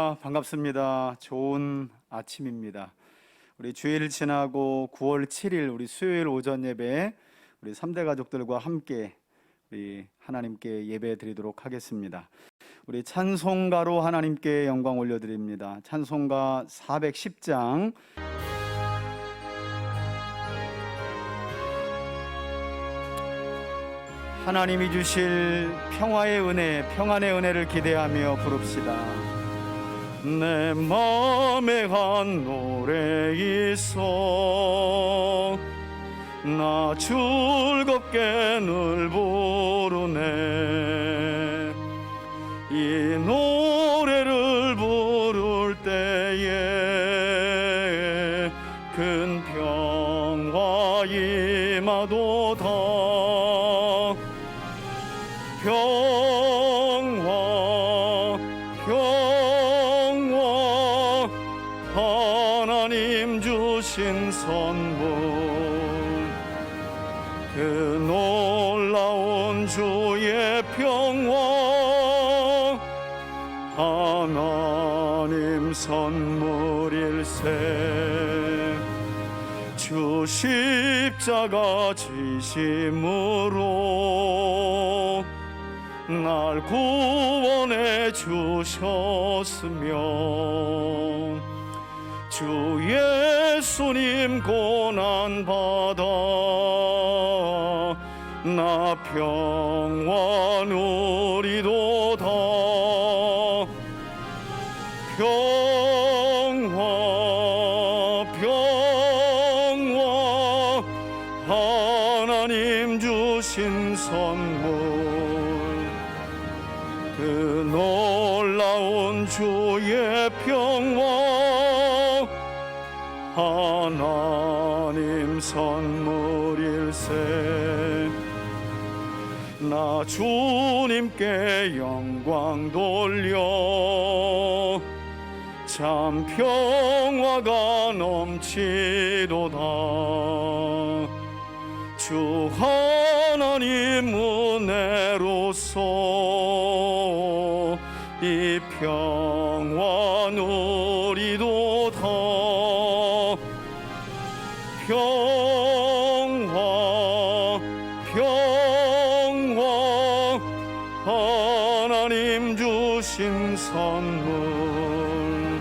할렐루야, 반갑습니다. 좋은 아침입니다. 우리 주일 지나고 9월 7일 우리 수요일 오전 예배 우리 3대 가족들과 함께 우리 하나님께 예배 드리도록 하겠습니다. 우리 찬송가로 하나님께 영광 올려드립니다. 찬송가 410장. 하나님이 주실 평화의 은혜, 평안의 은혜를 기대하며 부릅시다. 내 마음에 한 노래 있어 나 즐겁게 늘 부르네. 이 노래를 부를 때에 큰 평화 임하도다. 평화 평화 하나님 주신 선물, 그 놀라운 주의 평화 하나님 선물일세. 주 십자가 지심으로 날 구원해 주셨으며 주 예수님 고난받아 나 평화 누리도다. 평화 평화 하나님 주신 선물, 그 놀라운 주의 평화 하나님 선물일세. 나 주님께 영광 돌려 참 평화가 넘치도다. 주 하나님 은혜로서 이 평화 누리도다. 평화 평화 하나님 주신 선물,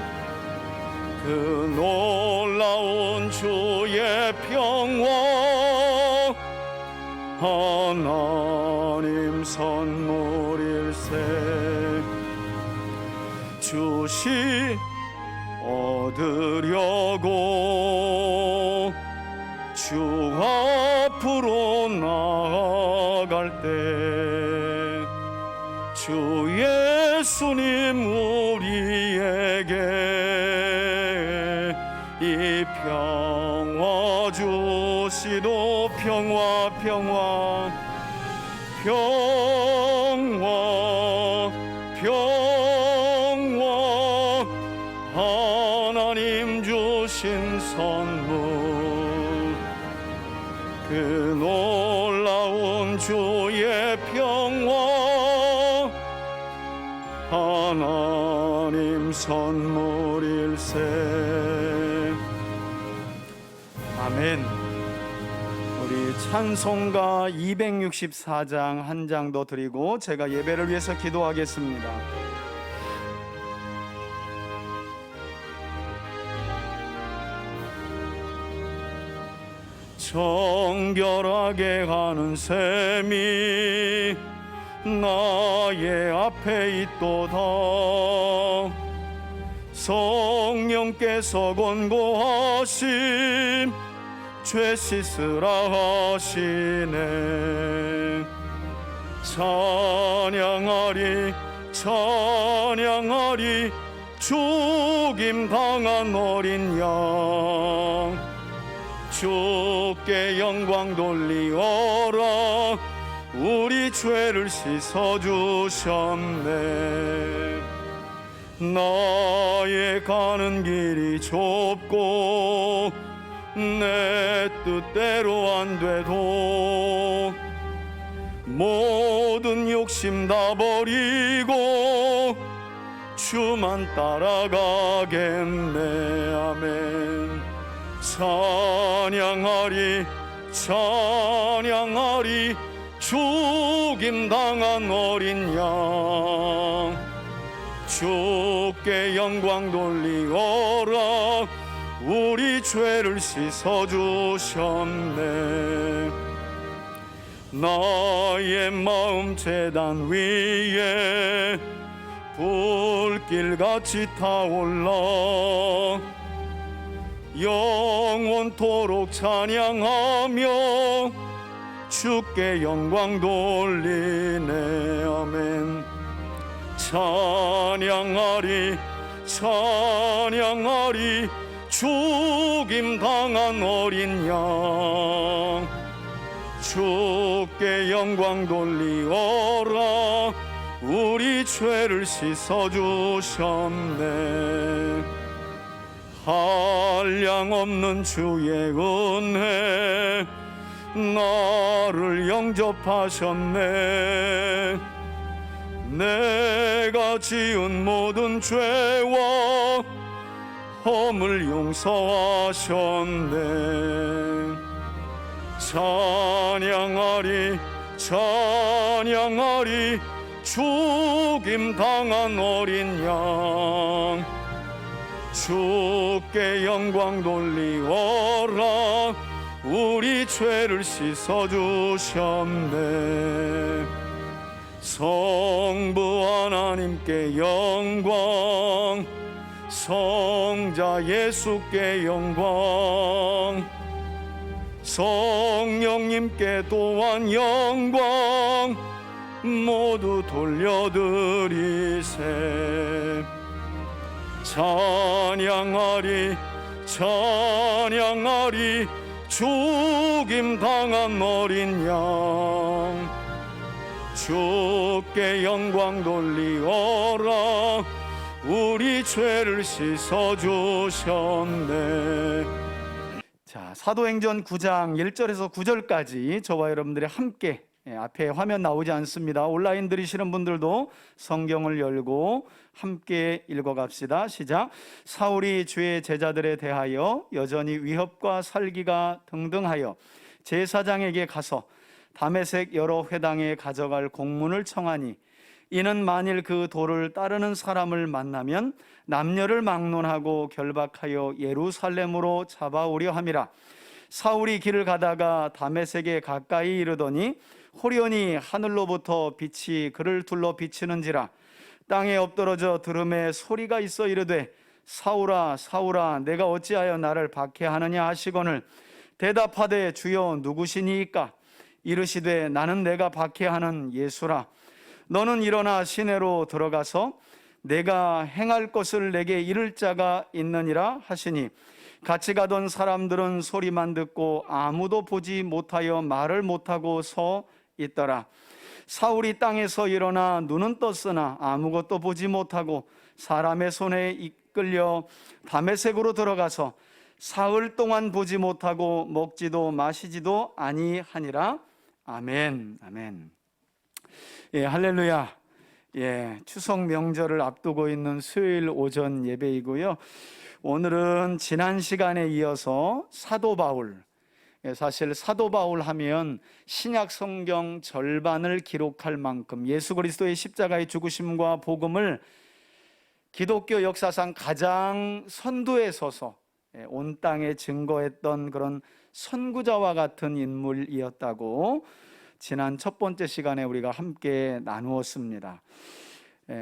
그 놀라운 주의 평화 하나님 선물일세. 주시 얻으려고 주 앞으로 나아갈 때 주 예수님 우리에게 이 평화 주시도. 평화 평화 평화 평화 하나님 주신 선물, 그 놀라운 주의 평화 하나님 선물일세. 아멘. 우리 찬송가 264장 한 장 더 드리고 제가 예배를 위해서 기도하겠습니다. 정결하게 가는 셈이 나의 앞에 있도다. 성령께서 권고하심 죄 씻으라 하시네. 찬양하리 찬양하리 죽임 당한 어린 양, 주께 영광 돌리어라. 우리 죄를 씻어주셨네. 나의 가는 길이 좁고 내 뜻대로 안 돼도 모든 욕심 다 버리고 주 주만 따라가겠네. 아멘. 찬양하리 찬양하리 죽임당한 어린 양, 주께 영광 돌리어라. 우리 죄를 씻어주셨네. 나의 마음 제단 위에 불길같이 타올라 영원토록 찬양하며 주께 영광 돌리네. 아멘. 찬양하리 찬양하리 죽임당한 어린 양, 주께 영광 돌리어라. 우리 죄를 씻어주셨네. 한량없는 주의 은혜 나를 영접하셨네. 내가 지은 모든 죄와 허물 용서하셨네. 찬양하리 찬양하리 죽임당한 어린 양, 주께 영광 돌리어라. 우리 죄를 씻어주셨네. 성부 하나님께 영광, 성자 예수께 영광, 성령님께 또한 영광 모두 돌려드리세. 찬양하리 찬양하리 죽임당한 어린 양, 주께 영광 돌리어라. 우리 죄를 씻어주셨네. 자, 사도행전 9장 1절에서 9절까지 저와 여러분들이 함께, 앞에 화면 나오지 않습니다. 온라인 들으시는 분들도 성경을 열고 함께 읽어갑시다. 시작. 사울이 주의 제자들에 대하여 여전히 위협과 살기가 등등하여 제사장에게 가서 다메섹 여러 회당에 가져갈 공문을 청하니, 이는 만일 그 도를 따르는 사람을 만나면 남녀를 막론하고 결박하여 예루살렘으로 잡아오려 함이라. 사울이 길을 가다가 다메섹에 가까이 이르더니 호련히 하늘로부터 빛이 그를 둘러 비치는지라. 땅에 엎드러져 들음에 소리가 있어 이르되, 사울아 사울아 내가 어찌하여 나를 박해하느냐 하시거늘, 대답하되 주여 누구시니이까? 이르시되 나는 내가 박해하는 예수라. 너는 일어나 시내로 들어가서 내가 행할 것을 내게 이를 자가 있느니라 하시니, 같이 가던 사람들은 소리만 듣고 아무도 보지 못하여 말을 못하고 서 있더라. 사울이 땅에서 일어나 눈은 떴으나 아무것도 보지 못하고 사람의 손에 이끌려 다메섹으로 들어가서 사흘 동안 보지 못하고 먹지도 마시지도 아니하니라. 아멘. 아멘. 예, 할렐루야. 예, 추석 명절을 앞두고 있는 수요일 오전 예배이고요. 오늘은 지난 시간에 이어서 사도 바울, 사실 사도 바울 하면 신약 성경 절반을 기록할 만큼 예수 그리스도의 십자가의 죽으심과 복음을 기독교 역사상 가장 선두에 서서 온 땅에 증거했던 그런 선구자와 같은 인물이었다고 지난 첫 번째 시간에 우리가 함께 나누었습니다.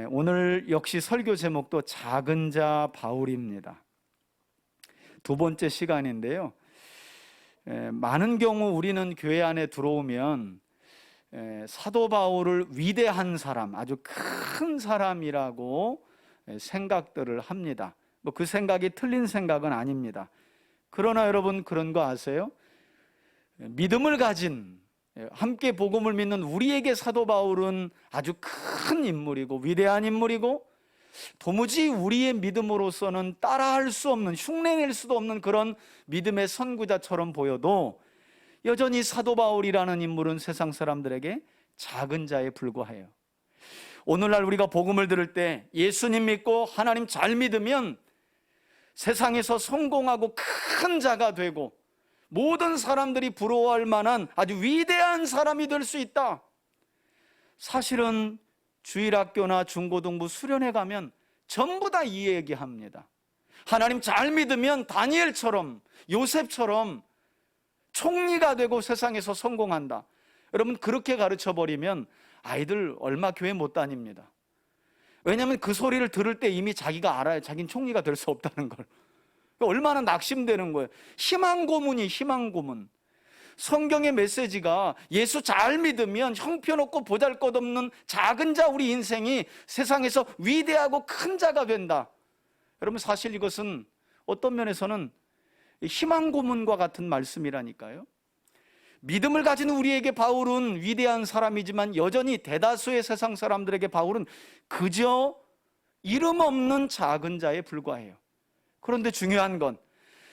오늘 역시 설교 제목도 작은 자 바울입니다. 두 번째 시간인데요. 많은 경우 우리는 교회 안에 들어오면 사도 바울을 위대한 사람, 아주 큰 사람이라고 생각들을 합니다. 그 생각이 틀린 생각은 아닙니다. 그러나 여러분 그런 거 아세요? 믿음을 가진, 함께 복음을 믿는 우리에게 사도 바울은 아주 큰 인물이고 위대한 인물이고, 도무지 우리의 믿음으로서는 따라할 수 없는, 흉내낼 수도 없는 그런 믿음의 선구자처럼 보여도 여전히 사도 바울이라는 인물은 세상 사람들에게 작은 자에 불과해요. 오늘날 우리가 복음을 들을 때 예수님 믿고 하나님 잘 믿으면 세상에서 성공하고 큰 자가 되고 모든 사람들이 부러워할 만한 아주 위대한 사람이 될 수 있다. 사실은 주일학교나 중고등부 수련회 가면 전부 다 이 얘기합니다. 하나님 잘 믿으면 다니엘처럼 요셉처럼 총리가 되고 세상에서 성공한다. 여러분, 그렇게 가르쳐버리면 아이들 얼마 교회 못 다닙니다. 왜냐하면 그 소리를 들을 때 이미 자기가 알아요. 자기는 총리가 될 수 없다는 걸. 얼마나 낙심되는 거예요. 희망 고문이 희망 고문. 성경의 메시지가 예수 잘 믿으면 형편없고 보잘것없는 작은 자 우리 인생이 세상에서 위대하고 큰 자가 된다. 여러분, 사실 이것은 어떤 면에서는 희망 고문과 같은 말씀이라니까요. 믿음을 가진 우리에게 바울은 위대한 사람이지만 여전히 대다수의 세상 사람들에게 바울은 그저 이름 없는 작은 자에 불과해요. 그런데 중요한 건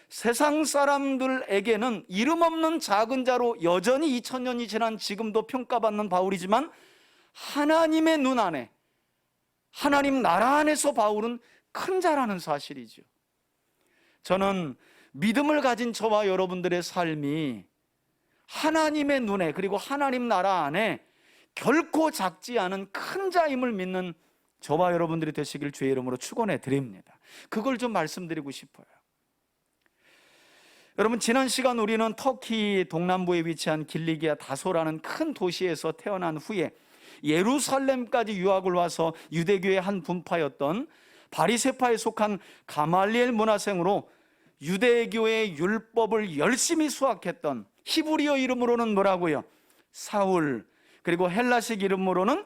세상 사람들에게는 이름 없는 작은 자로 여전히 2000년이 지난 지금도 평가받는 바울이지만 하나님의 눈 안에, 하나님 나라 안에서 바울은 큰 자라는 사실이죠. 저는 믿음을 가진 저와 여러분들의 삶이 하나님의 눈에, 그리고 하나님 나라 안에 결코 작지 않은 큰 자임을 믿는 저와 여러분들이 되시길 주의 이름으로 축원해 드립니다. 그걸 좀 말씀드리고 싶어요. 여러분, 지난 시간 우리는 터키 동남부에 위치한 길리기아 다소라는 큰 도시에서 태어난 후에 예루살렘까지 유학을 와서 유대교의 한 분파였던 바리새파에 속한 가말리엘 문화생으로 유대교의 율법을 열심히 수학했던, 히브리어 이름으로는 뭐라고요? 사울, 그리고 헬라식 이름으로는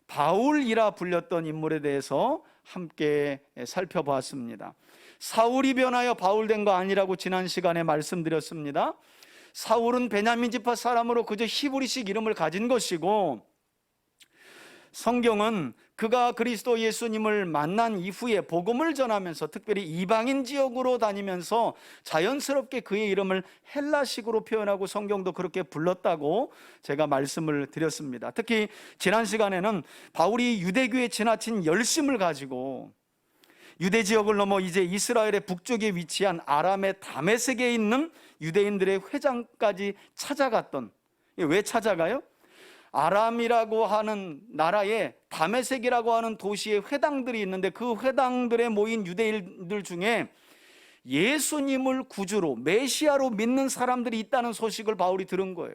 바울이라 불렸던 인물에 대해서 함께 살펴보았습니다. 사울이 변하여 바울 된 거 아니라고 지난 시간에 말씀드렸습니다. 사울은 베냐민 지파 사람으로 그저 히브리식 이름을 가진 것이고, 성경은 그가 그리스도 예수님을 만난 이후에 복음을 전하면서 특별히 이방인 지역으로 다니면서 자연스럽게 그의 이름을 헬라식으로 표현하고 성경도 그렇게 불렀다고 제가 말씀을 드렸습니다. 특히 지난 시간에는 바울이 유대교에 지나친 열심을 가지고 유대 지역을 넘어 이제 이스라엘의 북쪽에 위치한 아람의 다메섹에 있는 유대인들의 회당까지 찾아갔던, 왜 찾아가요? 아람이라고 하는 나라에 다메섹이라고 하는 도시에 회당들이 있는데 그 회당들에 모인 유대인들 중에 예수님을 구주로, 메시아로 믿는 사람들이 있다는 소식을 바울이 들은 거예요.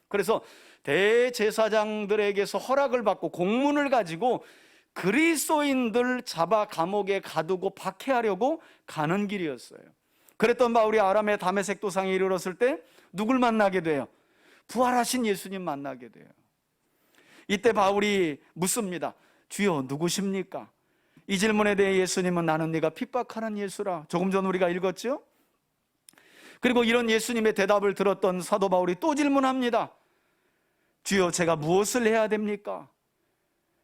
그래서 대제사장들에게서 허락을 받고 공문을 가지고 그리스도인들 잡아 감옥에 가두고 박해하려고 가는 길이었어요. 그랬던 바울이 아람의 다메섹 도상에 이르렀을 때 누굴 만나게 돼요? 부활하신 예수님 만나게 돼요. 이때 바울이 묻습니다. 주여, 누구십니까? 이 질문에 대해 예수님은 나는 네가 핍박하는 예수라. 조금 전 우리가 읽었죠? 그리고 이런 예수님의 대답을 들었던 사도 바울이 또 질문합니다. 주여, 제가 무엇을 해야 됩니까?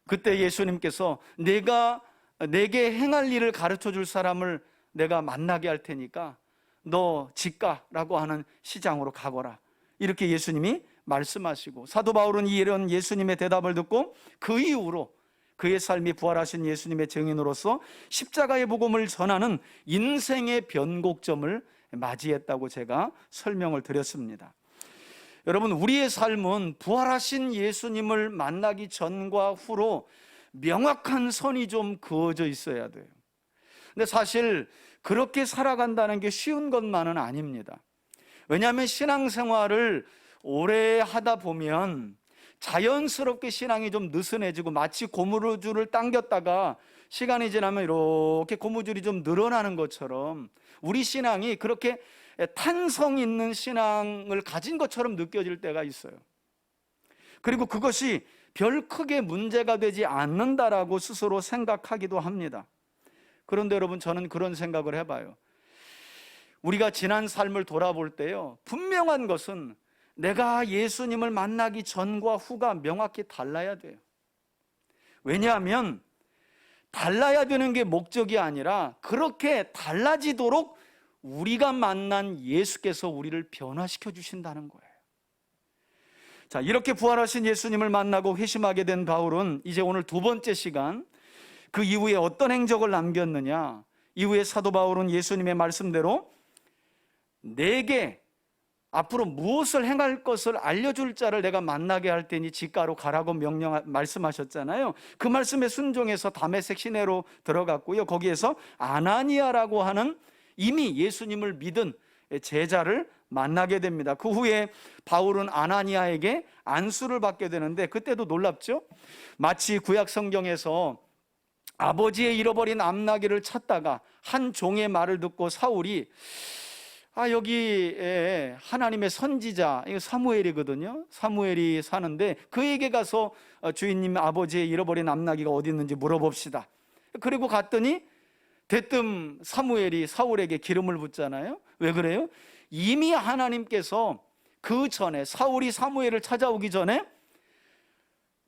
그때 예수님께서 내가 내게 행할 일을 가르쳐 줄 사람을 내가 만나게 할 테니까 너 집가라고 하는 시장으로 가거라. 이렇게 예수님이 말씀하시고, 사도 바울은 이런 예수님의 대답을 듣고 그 이후로 그의 삶이 부활하신 예수님의 증인으로서 십자가의 복음을 전하는 인생의 변곡점을 맞이했다고 제가 설명을 드렸습니다. 여러분, 우리의 삶은 부활하신 예수님을 만나기 전과 후로 명확한 선이 좀 그어져 있어야 돼요. 근데 사실 그렇게 살아간다는 게 쉬운 것만은 아닙니다. 왜냐하면 신앙생활을 오래 하다 보면 자연스럽게 신앙이 좀 느슨해지고, 마치 고무줄을 당겼다가 시간이 지나면 이렇게 고무줄이 좀 늘어나는 것처럼 우리 신앙이 그렇게 탄성 있는 신앙을 가진 것처럼 느껴질 때가 있어요. 그리고 그것이 별 크게 문제가 되지 않는다라고 스스로 생각하기도 합니다. 그런데 여러분, 저는 그런 생각을 해봐요. 우리가 지난 삶을 돌아볼 때요, 분명한 것은 내가 예수님을 만나기 전과 후가 명확히 달라야 돼요. 왜냐하면 달라야 되는 게 목적이 아니라 그렇게 달라지도록 우리가 만난 예수께서 우리를 변화시켜 주신다는 거예요. 자, 이렇게 부활하신 예수님을 만나고 회심하게 된 바울은 이제 오늘 두 번째 시간, 그 이후에 어떤 행적을 남겼느냐. 이후에 사도 바울은 예수님의 말씀대로 내게 앞으로 무엇을 행할 것을 알려줄 자를 내가 만나게 할 테니 직가로 가라고 말씀하셨잖아요. 그 말씀에 순종해서 다메섹 시내로 들어갔고요. 거기에서 아나니아라고 하는 이미 예수님을 믿은 제자를 만나게 됩니다. 그 후에 바울은 아나니아에게 안수를 받게 되는데, 그때도 놀랍죠? 마치 구약 성경에서 아버지의 잃어버린 암나귀를 찾다가 한 종의 말을 듣고 사울이 여기 하나님의 선지자, 이거 사무엘이거든요. 사무엘이 사는데 그에게 가서 주인님, 아버지의 잃어버린 암나귀가 어디 있는지 물어봅시다. 그리고 갔더니 대뜸 사무엘이 사울에게 기름을 붓잖아요. 왜 그래요? 이미 하나님께서 그 전에 사울이 사무엘을 찾아오기 전에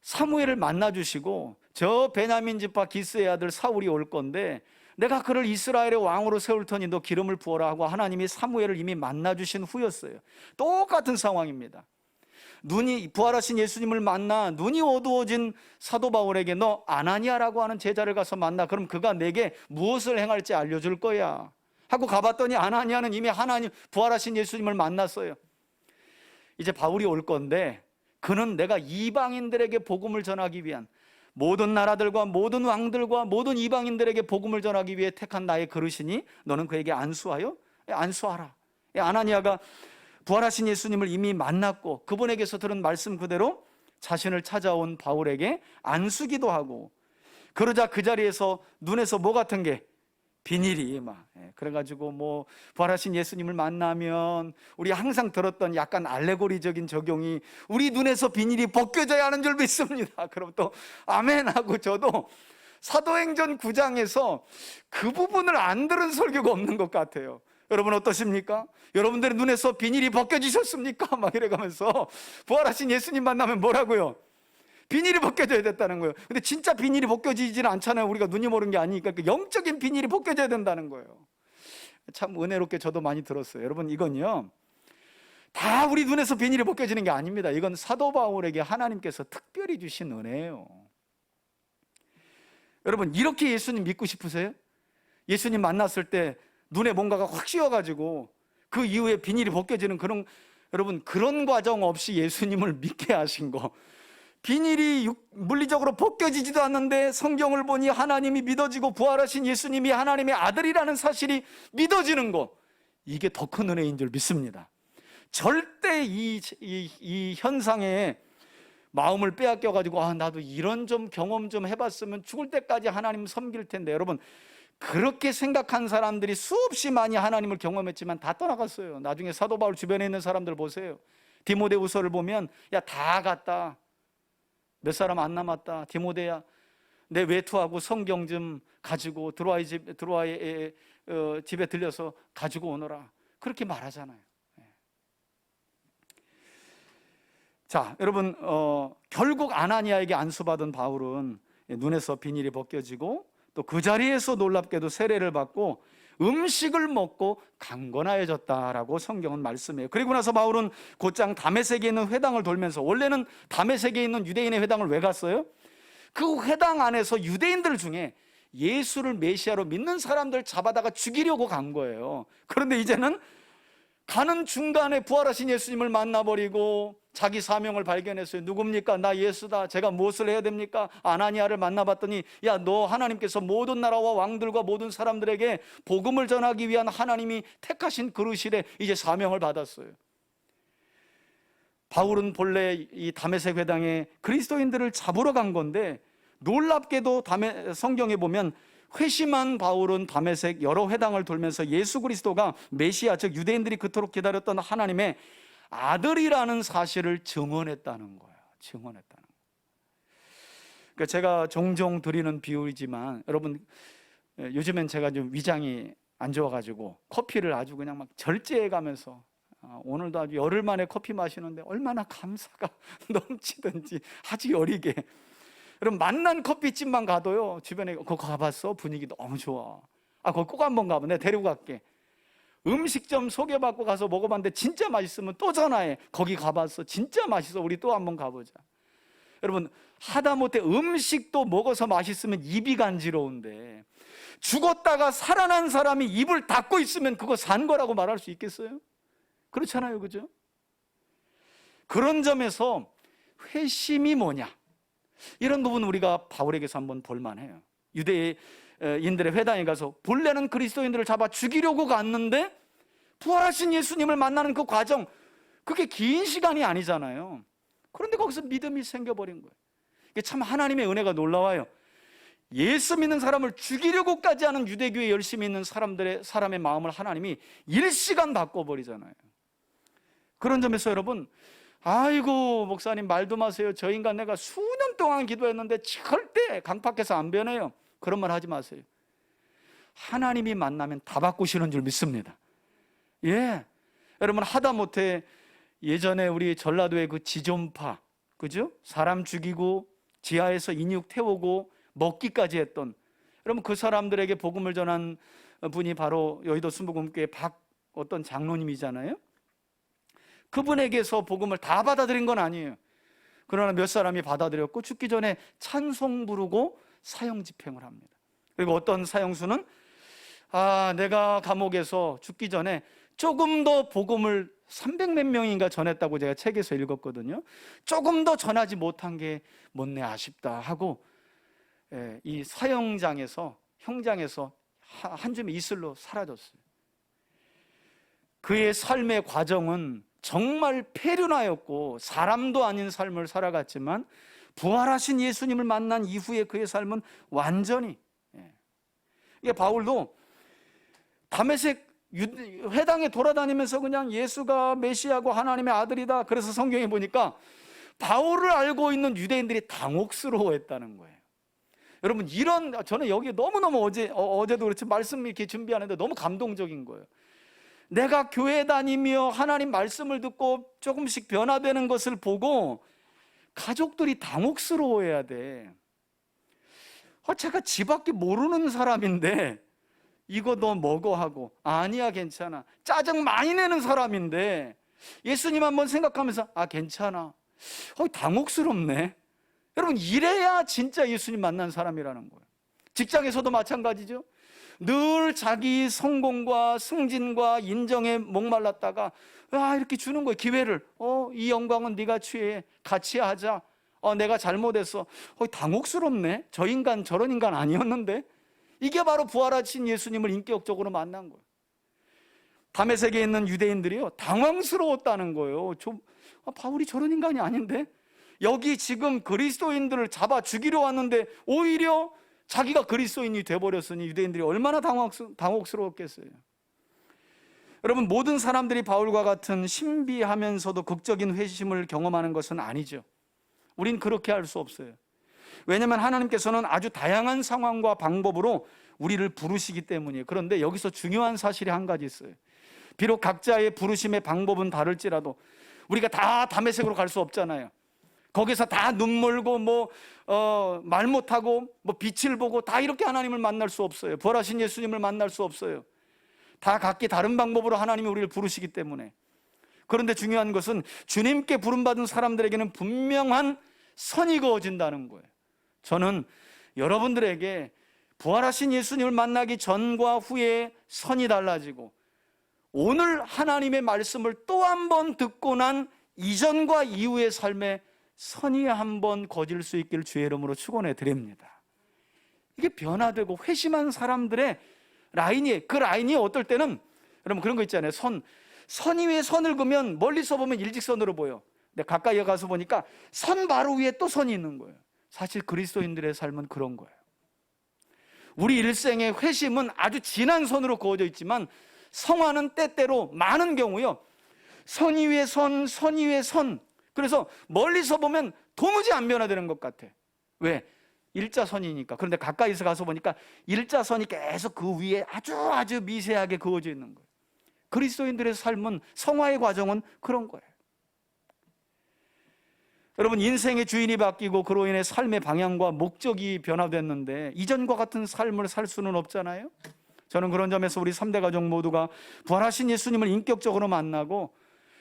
사무엘을 만나주시고, 저 베냐민 지파 기스의 아들 사울이 올 건데 내가 그를 이스라엘의 왕으로 세울 터니 너 기름을 부어라 하고 하나님이 사무엘을 이미 만나주신 후였어요. 똑같은 상황입니다. 부활하신 예수님을 만나 눈이 어두워진 사도 바울에게 너 아나니아라고 하는 제자를 가서 만나. 그럼 그가 내게 무엇을 행할지 알려줄 거야 하고 가봤더니 아나니아는 이미 부활하신 예수님을 만났어요. 이제 바울이 올 건데 그는 내가 이방인들에게 복음을 전하기 위한, 모든 나라들과 모든 왕들과 모든 이방인들에게 복음을 전하기 위해 택한 나의 그릇이니 너는 그에게 안수하라. 아나니아가 부활하신 예수님을 이미 만났고 그분에게서 들은 말씀 그대로 자신을 찾아온 바울에게 안수기도 하고, 그러자 그 자리에서 눈에서 뭐 같은 게 비닐이 그래가지고 부활하신 예수님을 만나면 우리 항상 들었던 약간 알레고리적인 적용이 우리 눈에서 비닐이 벗겨져야 하는 줄 믿습니다. 그럼 또 아멘하고, 저도 사도행전 9장에서 그 부분을 안 들은 설교가 없는 것 같아요. 여러분 어떠십니까? 여러분들의 눈에서 비닐이 벗겨지셨습니까? 막 이래가면서 부활하신 예수님 만나면 뭐라고요? 비닐이 벗겨져야 됐다는 거예요. 근데 진짜 비닐이 벗겨지지는 않잖아요. 우리가 눈이 모르는 게 아니니까. 그 영적인 비닐이 벗겨져야 된다는 거예요. 참 은혜롭게 저도 많이 들었어요. 여러분, 이건요 다 우리 눈에서 비닐이 벗겨지는 게 아닙니다. 이건 사도 바울에게 하나님께서 특별히 주신 은혜예요. 여러분, 이렇게 예수님 믿고 싶으세요? 예수님 만났을 때 눈에 뭔가가 확 씌워가지고 그 이후에 비닐이 벗겨지는 여러분, 그런 과정 없이 예수님을 믿게 하신 거, 비닐이 물리적으로 벗겨지지도 않는데 성경을 보니 하나님이 믿어지고 부활하신 예수님이 하나님의 아들이라는 사실이 믿어지는 거, 이게 더 큰 은혜인 줄 믿습니다. 절대 이 현상에 마음을 빼앗겨가지고 나도 이런 좀 경험 좀 해봤으면 죽을 때까지 하나님 섬길 텐데, 여러분 그렇게 생각한 사람들이 수없이 많이 하나님을 경험했지만 다 떠나갔어요. 나중에 사도 바울 주변에 있는 사람들 보세요. 디모데후서를 보면 다 갔다, 몇 사람 안 남았다, 디모데야 내 외투하고 성경 좀 가지고 드로아의 집에 들려서 가지고 오너라, 그렇게 말하잖아요. 자, 여러분 결국 아나니아에게 안수받은 바울은 눈에서 비닐이 벗겨지고 또 그 자리에서 놀랍게도 세례를 받고 음식을 먹고 강건하여졌다라고 성경은 말씀해요. 그리고 나서 바울은 곧장 다메섹에 있는 회당을 돌면서, 원래는 다메섹에 있는 유대인의 회당을 왜 갔어요? 그 회당 안에서 유대인들 중에 예수를 메시아로 믿는 사람들 잡아다가 죽이려고 간 거예요. 그런데 이제는 가는 중간에 부활하신 예수님을 만나버리고 자기 사명을 발견했어요. 누굽니까? 나 예수다. 제가 무엇을 해야 됩니까? 아나니아를 만나봤더니 야, 너 하나님께서 모든 나라와 왕들과 모든 사람들에게 복음을 전하기 위한 하나님이 택하신 그릇이래. 이제 사명을 받았어요. 바울은 본래 이 다메섹 회당에 그리스도인들을 잡으러 간 건데, 놀랍게도 성경에 보면 회심한 바울은 다메섹 여러 회당을 돌면서 예수 그리스도가 메시아, 즉 유대인들이 그토록 기다렸던 하나님의 아들이라는 사실을 증언했다는 거예요. 증언했다는 거예요. 그러니까 제가 종종 드리는 비유이지만, 여러분 요즘엔 제가 좀 위장이 안 좋아가지고 커피를 아주 그냥 막 절제해 가면서 오늘도 아주 열흘 만에 커피 마시는데 얼마나 감사가 넘치든지 아주 여리게. 여러분 만난 커피집만 가도요, 주변에 그거 가봤어? 분위기 너무 좋아. 거기 꼭 한번 가봐. 내가 데리고 갈게. 음식점 소개받고 가서 먹어봤는데 진짜 맛있으면 또 전화해. 거기 가봤어. 진짜 맛있어. 우리 또 한번 가보자. 여러분, 하다못해 음식도 먹어서 맛있으면 입이 간지러운데 죽었다가 살아난 사람이 입을 닫고 있으면 그거 산 거라고 말할 수 있겠어요? 그렇잖아요, 그죠? 그런 점에서 회심이 뭐냐, 이런 부분 우리가 바울에게서 한번 볼만해요. 유대인들의 회당에 가서 본래는 그리스도인들을 잡아 죽이려고 갔는데 부활하신 예수님을 만나는 그 과정, 그게 긴 시간이 아니잖아요. 그런데 거기서 믿음이 생겨버린 거예요. 이게 참 하나님의 은혜가 놀라워요. 예수 믿는 사람을 죽이려고까지 하는 유대교에 열심히 있는 사람의 마음을 하나님이 일시간 바꿔버리잖아요. 그런 점에서 여러분, 아이고 목사님 말도 마세요. 저 인간 내가 수년 동안 기도했는데 절대 강팍해서 안 변해요. 그런 말 하지 마세요. 하나님이 만나면 다 바꾸시는 줄 믿습니다. 예, 여러분, 하다못해 예전에 우리 전라도의 그 지존파, 그죠? 사람 죽이고 지하에서 인육 태우고 먹기까지 했던, 여러분, 그 사람들에게 복음을 전한 분이 바로 여의도 순복음교회 어떤 장로님이잖아요. 그분에게서 복음을 다 받아들인 건 아니에요. 그러나 몇 사람이 받아들였고 죽기 전에 찬송 부르고 사형 집행을 합니다. 그리고 어떤 사형수는 내가 감옥에서 죽기 전에 조금 더 복음을 300몇 명인가 전했다고 제가 책에서 읽었거든요. 조금 더 전하지 못한 게 못내 아쉽다 하고 이 사형장에서, 형장에서 한 줌의 이슬로 사라졌어요. 그의 삶의 과정은 정말 폐륜하였고 사람도 아닌 삶을 살아갔지만 부활하신 예수님을 만난 이후에 그의 삶은 완전히, 이게 바울도 다메섹 회당에 돌아다니면서 그냥 예수가 메시아고 하나님의 아들이다, 그래서 성경에 보니까 바울을 알고 있는 유대인들이 당혹스러워했다는 거예요. 여러분, 저는 여기 너무너무 어제도 그렇지 말씀 이렇게 준비하는데 너무 감동적인 거예요. 내가 교회 다니며 하나님 말씀을 듣고 조금씩 변화되는 것을 보고 가족들이 당혹스러워해야 돼. 제가 지 밖에 모르는 사람인데 이거 너 먹어 하고, 아니야 괜찮아, 짜증 많이 내는 사람인데 예수님 한번 생각하면서 괜찮아, 당혹스럽네. 여러분, 이래야 진짜 예수님 만난 사람이라는 거예요. 직장에서도 마찬가지죠. 늘 자기 성공과 승진과 인정에 목말랐다가 이렇게 주는 거예요, 기회를. 이 영광은 네가 취해, 같이 하자. 내가 잘못했어. 당혹스럽네. 저 인간 저런 인간 아니었는데. 이게 바로 부활하신 예수님을 인격적으로 만난 거예요. 다메섹에 있는 유대인들이요, 당황스러웠다는 거예요. 바울이 저런 인간이 아닌데, 여기 지금 그리스도인들을 잡아 죽이려 왔는데 오히려 자기가 그리스도인이 돼버렸으니 유대인들이 얼마나 당혹스러웠겠어요. 여러분, 모든 사람들이 바울과 같은 신비하면서도 극적인 회심을 경험하는 것은 아니죠. 우린 그렇게 할 수 없어요. 왜냐하면 하나님께서는 아주 다양한 상황과 방법으로 우리를 부르시기 때문이에요. 그런데 여기서 중요한 사실이 한 가지 있어요. 비록 각자의 부르심의 방법은 다를지라도 우리가 다 다메섹으로 갈 수 없잖아요. 거기서 다 눈물고 말 못하고 빛을 보고 다 이렇게 하나님을 만날 수 없어요. 부활하신 예수님을 만날 수 없어요. 다 각기 다른 방법으로 하나님이 우리를 부르시기 때문에. 그런데 중요한 것은 주님께 부름받은 사람들에게는 분명한 선이 그어진다는 거예요. 저는 여러분들에게 부활하신 예수님을 만나기 전과 후에 선이 달라지고 오늘 하나님의 말씀을 또 한 번 듣고 난 이전과 이후의 삶에 선이 한번 거질 수 있기를 주의 이름으로 축원해 드립니다. 이게 변화되고 회심한 사람들의 그 라인이 어떨 때는, 여러분 그런 거 있잖아요. 선 위에 선을 그으면 멀리서 보면 일직선으로 보여. 근데 가까이 가서 보니까 선 바로 위에 또 선이 있는 거예요. 사실 그리스도인들의 삶은 그런 거예요. 우리 일생의 회심은 아주 진한 선으로 그어져 있지만 성화는 때때로 많은 경우요, 선 위에 선, 선 위에 선. 그래서 멀리서 보면 도무지 안 변화되는 것 같아. 왜? 일자선이니까. 그런데 가까이서 가서 보니까 일자선이 계속 그 위에 아주 미세하게 그어져 있는 거예요. 그리스도인들의 삶은, 성화의 과정은 그런 거예요. 여러분, 인생의 주인이 바뀌고 그로 인해 삶의 방향과 목적이 변화됐는데 이전과 같은 삶을 살 수는 없잖아요. 저는 그런 점에서 우리 3대 가족 모두가 부활하신 예수님을 인격적으로 만나고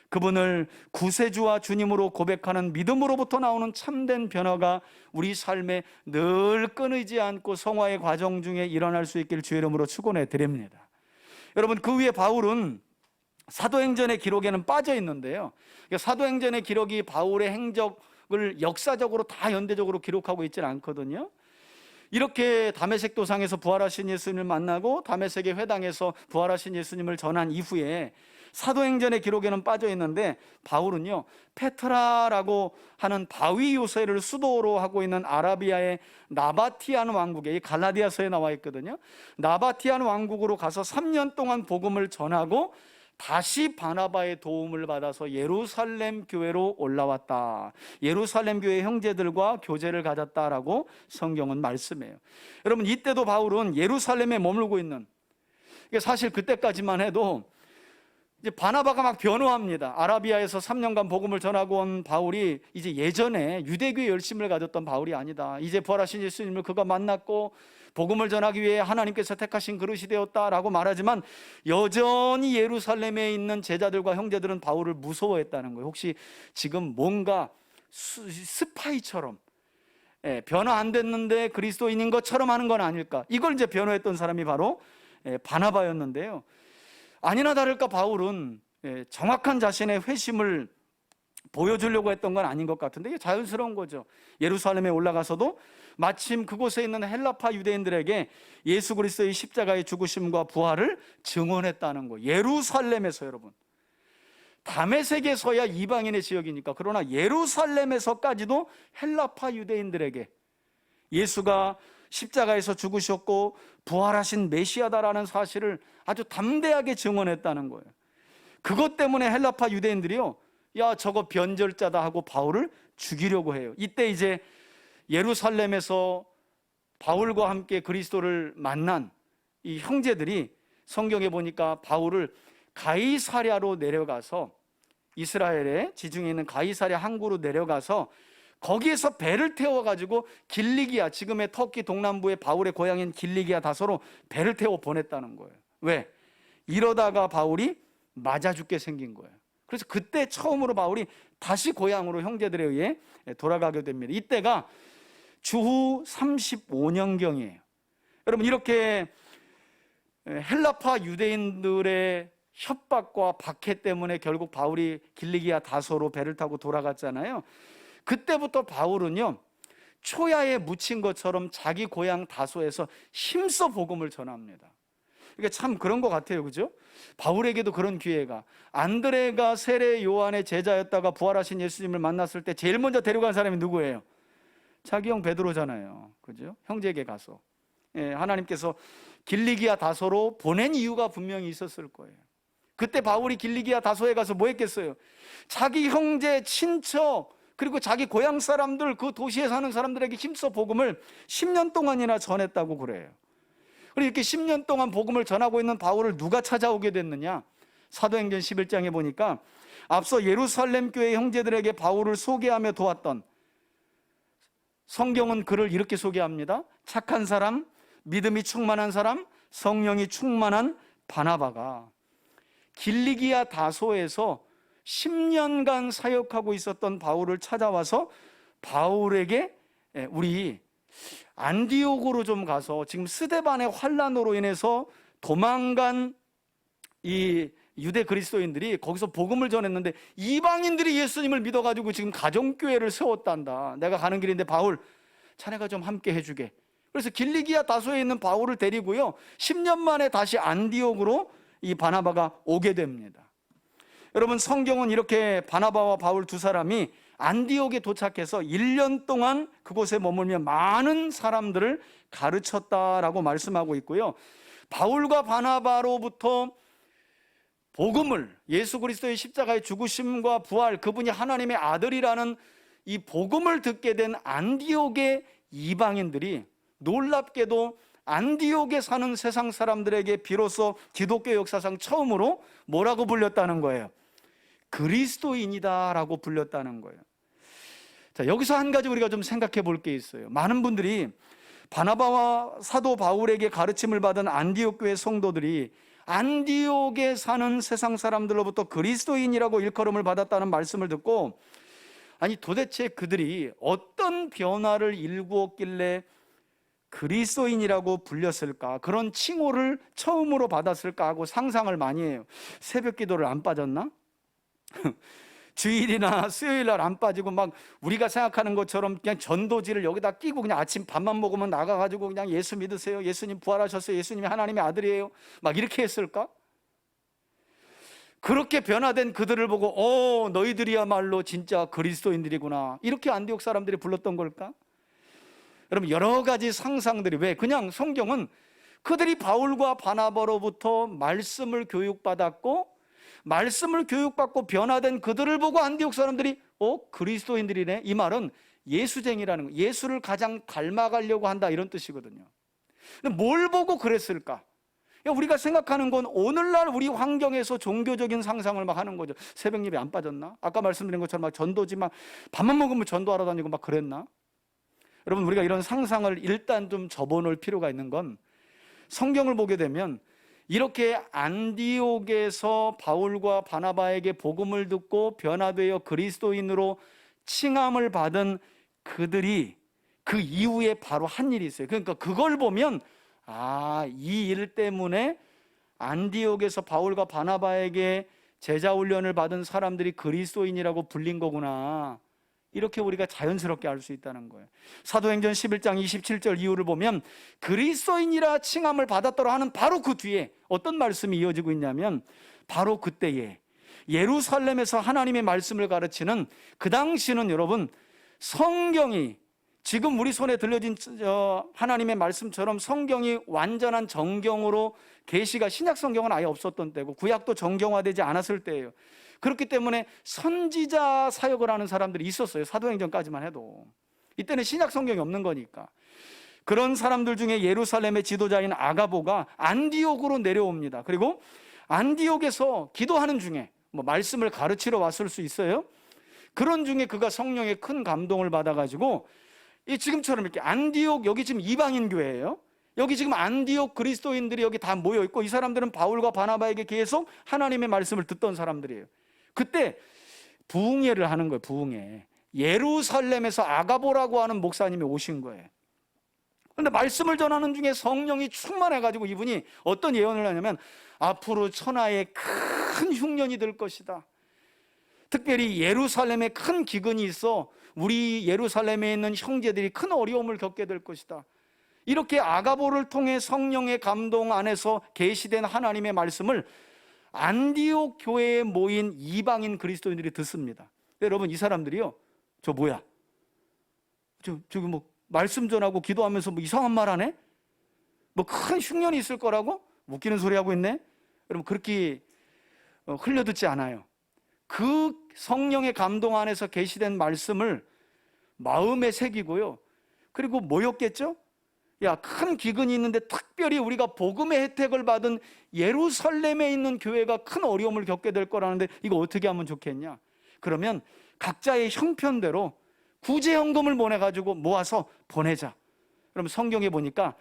그분을 구세주와 주님으로 고백하는 믿음으로부터 나오는 참된 변화가 우리 삶에 늘 끊이지 않고 성화의 과정 중에 일어날 수 있길 주의 이름으로 축원해 드립니다. 여러분, 그 위에 바울은 사도행전의 기록에는 빠져 있는데요, 사도행전의 기록이 바울의 행적을 역사적으로 다 연대적으로 기록하고 있지는 않거든요. 이렇게 다메섹 도상에서 부활하신 예수님을 만나고 다메섹의 회당에서 부활하신 예수님을 전한 이후에 사도행전의 기록에는 빠져 있는데, 바울은요 페트라라고 하는 바위 요새를 수도로 하고 있는 아라비아의 나바티안 왕국에, 이 갈라디아서에 나와 있거든요. 나바티안 왕국으로 가서 3년 동안 복음을 전하고 다시 바나바의 도움을 받아서 예루살렘 교회로 올라왔다. 예루살렘 교회 형제들과 교제를 가졌다라고 성경은 말씀해요. 여러분, 이때도 바울은 예루살렘에 머물고 있는, 사실 그때까지만 해도 이제 바나바가 막 변호합니다. 아라비아에서 3년간 복음을 전하고 온 바울이 이제 예전에 유대교에 열심을 가졌던 바울이 아니다. 이제 부활하신 예수님을 그가 만났고 복음을 전하기 위해 하나님께서 택하신 그릇이 되었다라고 말하지만, 여전히 예루살렘에 있는 제자들과 형제들은 바울을 무서워했다는 거예요. 혹시 지금 뭔가 스파이처럼, 변화 안 됐는데 그리스도인인 것처럼 하는 건 아닐까, 이걸 이제 변호했던 사람이 바로 바나바였는데요. 아니나 다를까 바울은 정확한 자신의 회심을 보여주려고 했던 건 아닌 것 같은데, 이게 자연스러운 거죠. 예루살렘에 올라가서도 마침 그곳에 있는 헬라파 유대인들에게 예수 그리스도의 십자가의 죽으심과 부활을 증언했다는 거예요. 예루살렘에서, 여러분, 다메섹에서야 이방인의 지역이니까, 그러나 예루살렘에서까지도 헬라파 유대인들에게 예수가 십자가에서 죽으셨고 부활하신 메시아다라는 사실을 아주 담대하게 증언했다는 거예요. 그것 때문에 헬라파 유대인들이요, 야, 저거 변절자다 하고 바울을 죽이려고 해요. 이때 이제 예루살렘에서 바울과 함께 그리스도를 만난 이 형제들이, 성경에 보니까 바울을 가이사랴로 내려가서, 이스라엘의 지중해 있는 가이사랴 항구로 내려가서 거기에서 배를 태워가지고 길리기아, 지금의 터키 동남부의 바울의 고향인 길리기아 다소로 배를 태워 보냈다는 거예요. 왜? 이러다가 바울이 맞아 죽게 생긴 거예요. 그래서 그때 처음으로 바울이 다시 고향으로 형제들에 의해 돌아가게 됩니다. 이때가 주후 35년경이에요. 여러분, 이렇게 헬라파 유대인들의 협박과 박해 때문에 결국 바울이 길리기아 다소로 배를 타고 돌아갔잖아요. 그때부터 바울은요, 초야에 묻힌 것처럼 자기 고향 다소에서 힘써 복음을 전합니다. 이게 참 그런 것 같아요, 그죠? 바울에게도 그런 기회가, 안드레가 세례 요한의 제자였다가 부활하신 예수님을 만났을 때 제일 먼저 데려간 사람이 누구예요? 자기 형 베드로잖아요, 그죠? 형제에게 가서, 하나님께서 길리기아 다소로 보낸 이유가 분명히 있었을 거예요. 그때 바울이 길리기아 다소에 가서 뭐 했겠어요? 자기 형제, 친척, 그리고 자기 고향 사람들, 그 도시에 사는 사람들에게 힘써 복음을 10년 동안이나 전했다고 그래요. 그리고 이렇게 10년 동안 복음을 전하고 있는 바울을 누가 찾아오게 됐느냐? 사도행전 11장에 보니까 앞서 예루살렘 교회 형제들에게 바울을 소개하며 도왔던, 성경은 그를 이렇게 소개합니다. 착한 사람, 믿음이 충만한 사람, 성령이 충만한 바나바가 길리기아 다소에서 10년간 사역하고 있었던 바울을 찾아와서 바울에게 우리 안디옥으로 좀 가서, 지금 스데반의 환란으로 인해서 도망간 이 유대 그리스도인들이 거기서 복음을 전했는데 이방인들이 예수님을 믿어가지고 지금 가정교회를 세웠단다. 내가 가는 길인데 바울, 자네가 좀 함께 해주게. 그래서 길리기아 다소에 있는 바울을 데리고요, 10년 만에 다시 안디옥으로 이 바나바가 오게 됩니다. 여러분, 성경은 이렇게 바나바와 바울 두 사람이 안디옥에 도착해서 1년 동안 그곳에 머물며 많은 사람들을 가르쳤다라고 말씀하고 있고요, 바울과 바나바로부터 복음을, 예수 그리스도의 십자가의 죽으심과 부활, 그분이 하나님의 아들이라는 이 복음을 듣게 된 안디옥의 이방인들이 놀랍게도 안디옥에 사는 세상 사람들에게 비로소 기독교 역사상 처음으로 뭐라고 불렸다는 거예요? 그리스도인이다 라고 불렸다는 거예요. 자, 여기서 한 가지 우리가 좀 생각해 볼 게 있어요. 많은 분들이 바나바와 사도 바울에게 가르침을 받은 안디옥 교회 성도들이 안디옥에 사는 세상 사람들로부터 그리스도인이라고 일컬음을 받았다는 말씀을 듣고, 아니 도대체 그들이 어떤 변화를 일구었길래 그리스도인이라고 불렸을까, 그런 칭호를 처음으로 받았을까 하고 상상을 많이 해요. 새벽 기도를 안 빠졌나? 주일이나 수요일날 안 빠지고 막 우리가 생각하는 것처럼 그냥 전도지를 여기다 끼고 그냥 아침 밥만 먹으면 나가가지고 그냥 예수 믿으세요, 예수님 부활하셨어요, 예수님이 하나님의 아들이에요, 막 이렇게 했을까? 그렇게 변화된 그들을 보고 너희들이야말로 진짜 그리스도인들이구나, 이렇게 안디옥 사람들이 불렀던 걸까? 여러분, 여러 가지 상상들이, 왜? 그냥 성경은 그들이 바울과 바나바로부터 말씀을 교육받았고, 말씀을 교육받고 변화된 그들을 보고 안디옥 사람들이 그리스도인들이네, 이 말은 예수쟁이라는 거, 예수를 가장 닮아가려고 한다, 이런 뜻이거든요. 근데 뭘 보고 그랬을까? 우리가 생각하는 건 오늘날 우리 환경에서 종교적인 상상을 막 하는 거죠. 새벽 예배 안 빠졌나? 아까 말씀드린 것처럼 막 전도지, 막 밥만 먹으면 전도하러 다니고 막 그랬나? 여러분, 우리가 이런 상상을 일단 좀 접어놓을 필요가 있는 건, 성경을 보게 되면 이렇게 안디옥에서 바울과 바나바에게 복음을 듣고 변화되어 그리스도인으로 칭함을 받은 그들이 그 이후에 바로 한 일이 있어요. 그러니까 그걸 보면 이 일 때문에 안디옥에서 바울과 바나바에게 제자 훈련을 받은 사람들이 그리스도인이라고 불린 거구나, 이렇게 우리가 자연스럽게 알 수 있다는 거예요. 사도행전 11장 27절 이후를 보면 그리스도인이라 칭함을 받았더라 하는 바로 그 뒤에 어떤 말씀이 이어지고 있냐면, 바로 그때에 예루살렘에서 하나님의 말씀을 가르치는, 그 당시는 여러분 성경이 지금 우리 손에 들려진 하나님의 말씀처럼 성경이 완전한 정경으로, 계시가 신약 성경은 아예 없었던 때고 구약도 정경화되지 않았을 때예요. 그렇기 때문에 선지자 사역을 하는 사람들이 있었어요. 사도행전까지만 해도. 이때는 신약 성경이 없는 거니까. 그런 사람들 중에 예루살렘의 지도자인 아가보가 안디옥으로 내려옵니다. 그리고 안디옥에서 기도하는 중에, 말씀을 가르치러 왔을 수 있어요. 그런 중에 그가 성령의 큰 감동을 받아가지고, 지금처럼 이렇게 안디옥, 여기 지금 이방인 교회예요. 여기 지금 안디옥 그리스도인들이 여기 다 모여 있고, 이 사람들은 바울과 바나바에게 계속 하나님의 말씀을 듣던 사람들이에요. 그때 부흥회를 하는 거예요. 부흥회. 예루살렘에서 아가보라고 하는 목사님이 오신 거예요. 그런데 말씀을 전하는 중에 성령이 충만해가지고 이분이 어떤 예언을 하냐면, 앞으로 천하에 큰 흉년이 될 것이다. 특별히 예루살렘에 큰 기근이 있어 우리 예루살렘에 있는 형제들이 큰 어려움을 겪게 될 것이다. 이렇게 아가보를 통해 성령의 감동 안에서 계시된 하나님의 말씀을 안디옥 교회에 모인 이방인 그리스도인들이 듣습니다. 여러분, 이 사람들이요, 저 뭐야? 저기 말씀 전하고 기도하면서 이상한 말 하네? 큰 흉년이 있을 거라고? 웃기는 소리 하고 있네? 여러분, 그렇게 흘려듣지 않아요. 그 성령의 감동 안에서 계시된 말씀을 마음에 새기고요. 그리고 뭐였겠죠? 큰 기근이 있는데 특별히 우리가 복음의 혜택을 받은 예루살렘에 있는 교회가 큰 어려움을 겪게 될 거라는데, 이거 어떻게 하면 좋겠냐? 그러면 각자의 형편대로 구제연금을 보내가지고 모아서 보내자. 그럼 성경에 보니까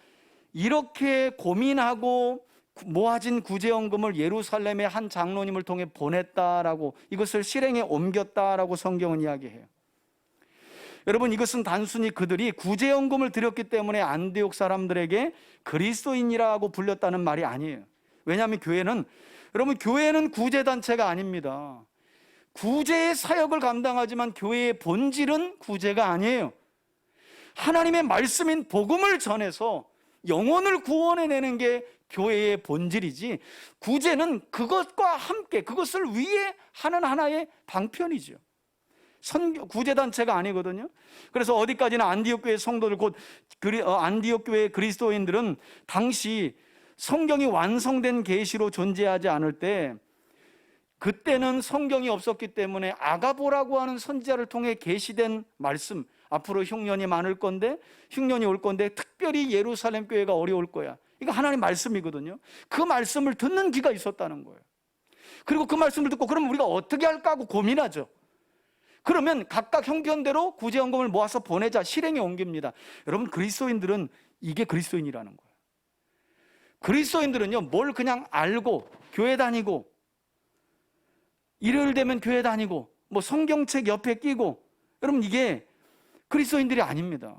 이렇게 고민하고 모아진 구제연금을 예루살렘의 한 장로님을 통해 보냈다라고, 이것을 실행에 옮겼다라고 성경은 이야기해요. 여러분, 이것은 단순히 그들이 구제연금을 드렸기 때문에 안디옥 사람들에게 그리스도인이라고 불렸다는 말이 아니에요. 왜냐하면 교회는 구제단체가 아닙니다. 구제의 사역을 감당하지만 교회의 본질은 구제가 아니에요. 하나님의 말씀인 복음을 전해서 영혼을 구원해내는 게 교회의 본질이지, 구제는 그것과 함께, 그것을 위해 하는 하나의 방편이죠. 구제단체가 아니거든요. 그래서 어디까지나 안디옥 교회 성도들, 곧 안디옥 교회 그리스도인들은 당시 성경이 완성된 계시로 존재하지 않을 때, 그때는 성경이 없었기 때문에 아가보라고 하는 선지자를 통해 계시된 말씀, 앞으로 흉년이 많을 건데, 흉년이 올 건데 특별히 예루살렘 교회가 어려울 거야, 이거 하나님 말씀이거든요. 그 말씀을 듣는 귀가 있었다는 거예요. 그리고 그 말씀을 듣고 그러면 우리가 어떻게 할까 하고 고민하죠. 그러면 각각 형편대로 구제연금을 모아서 보내자, 실행에 옮깁니다. 여러분, 그리스도인들은 이게 그리스도인이라는 거예요. 그리스도인들은요, 뭘 그냥 알고 교회 다니고 일요일 되면 교회 다니고 뭐 성경책 옆에 끼고, 여러분 이게 그리스도인들이 아닙니다.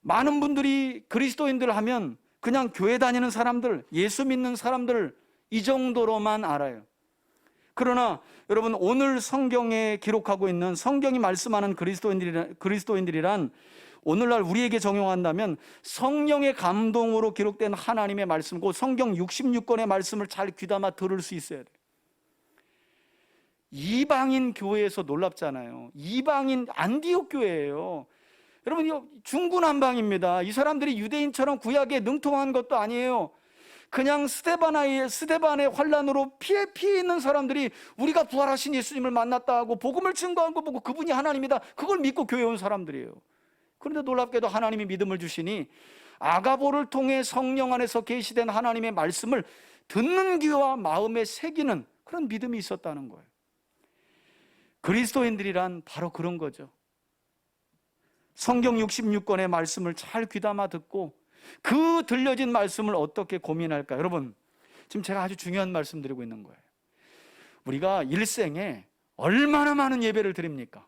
많은 분들이 그리스도인들 하면 그냥 교회 다니는 사람들, 예수 믿는 사람들, 이 정도로만 알아요. 그러나 여러분, 오늘 성경에 기록하고 있는, 성경이 말씀하는 그리스도인들이란 오늘날 우리에게 적용한다면 성령의 감동으로 기록된 하나님의 말씀, 그 성경 66권의 말씀을 잘 귀담아 들을 수 있어야 돼요. 이방인 교회에서 놀랍잖아요. 이방인 안디옥 교회예요. 여러분, 이거 중구난방입니다. 이 사람들이 유대인처럼 구약에 능통한 것도 아니에요. 그냥 스데반의 환란으로 피해 있는 사람들이 우리가 부활하신 예수님을 만났다 하고 복음을 증거한 거 보고 그분이 하나님이다, 그걸 믿고 교회에 온 사람들이에요. 그런데 놀랍게도 하나님이 믿음을 주시니 아가보를 통해 성령 안에서 계시된 하나님의 말씀을 듣는 귀와 마음에 새기는 그런 믿음이 있었다는 거예요. 그리스도인들이란 바로 그런 거죠. 성경 66권의 말씀을 잘 귀담아 듣고 그 들려진 말씀을 어떻게 고민할까? 여러분, 지금 제가 아주 중요한 말씀 드리고 있는 거예요. 우리가 일생에 얼마나 많은 예배를 드립니까?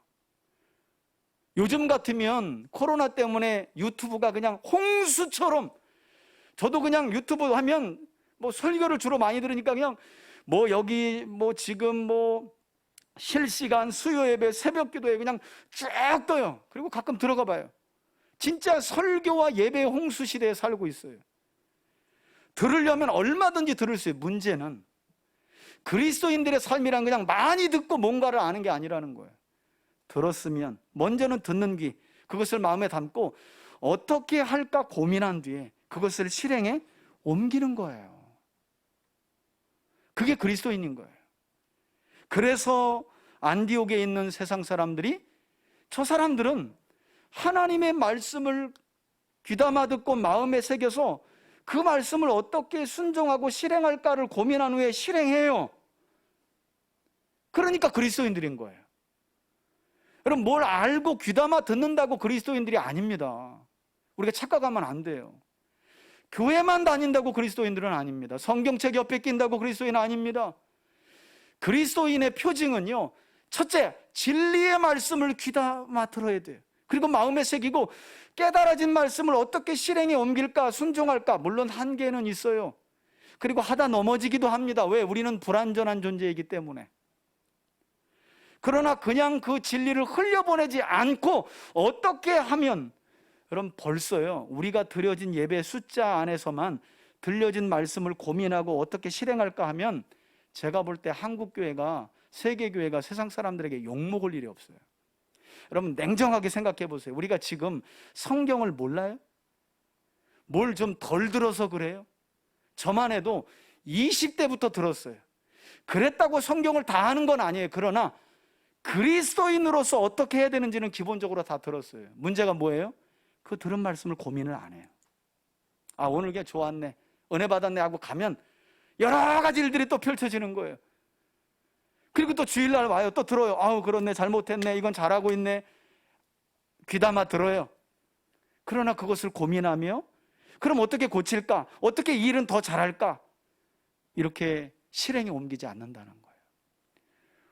요즘 같으면 코로나 때문에 유튜브가 그냥 홍수처럼, 저도 그냥 유튜브 하면 뭐 설교를 주로 많이 들으니까 그냥 뭐 여기 뭐 지금 뭐 실시간 수요 예배, 새벽 기도에 그냥 쭉 떠요. 그리고 가끔 들어가 봐요. 진짜 설교와 예배 홍수 시대에 살고 있어요. 들으려면 얼마든지 들을 수 있어요. 문제는 그리스도인들의 삶이란 그냥 많이 듣고 뭔가를 아는 게 아니라는 거예요. 들었으면 먼저는 듣는 귀, 그것을 마음에 담고 어떻게 할까 고민한 뒤에 그것을 실행에 옮기는 거예요. 그게 그리스도인인 거예요. 그래서 안디옥에 있는 세상 사람들이, 저 사람들은 하나님의 말씀을 귀담아 듣고 마음에 새겨서 그 말씀을 어떻게 순종하고 실행할까를 고민한 후에 실행해요. 그러니까 그리스도인들인 거예요. 여러분, 뭘 알고 귀담아 듣는다고 그리스도인들이 아닙니다. 우리가 착각하면 안 돼요. 교회만 다닌다고 그리스도인들은 아닙니다. 성경책 옆에 낀다고 그리스도인은 아닙니다. 그리스도인의 표징은요, 첫째, 진리의 말씀을 귀담아 들어야 돼요. 그리고 마음에 새기고 깨달아진 말씀을 어떻게 실행에 옮길까, 순종할까. 물론 한계는 있어요. 그리고 하다 넘어지기도 합니다. 왜? 우리는 불완전한 존재이기 때문에. 그러나 그냥 그 진리를 흘려보내지 않고 어떻게 하면, 여러분 벌써요, 우리가 드려진 예배 숫자 안에서만 들려진 말씀을 고민하고 어떻게 실행할까 하면 제가 볼 때 한국교회가, 세계교회가 세상 사람들에게 욕먹을 일이 없어요. 여러분 냉정하게 생각해 보세요. 우리가 지금 성경을 몰라요? 뭘 좀 덜 들어서 그래요? 저만 해도 20대부터 들었어요. 그랬다고 성경을 다 아는 건 아니에요. 그러나 그리스도인으로서 어떻게 해야 되는지는 기본적으로 다 들었어요. 문제가 뭐예요? 그 들은 말씀을 고민을 안 해요. 아, 오늘 그냥 좋았네, 은혜 받았네 하고 가면 여러 가지 일들이 또 펼쳐지는 거예요. 그리고 또 주일날 와요. 또 들어요. 아우, 그렇네, 잘못했네, 이건 잘하고 있네. 귀담아 들어요. 그러나 그것을 고민하며 그럼 어떻게 고칠까? 어떻게 이 일은 더 잘할까? 이렇게 실행에 옮기지 않는다는 거예요.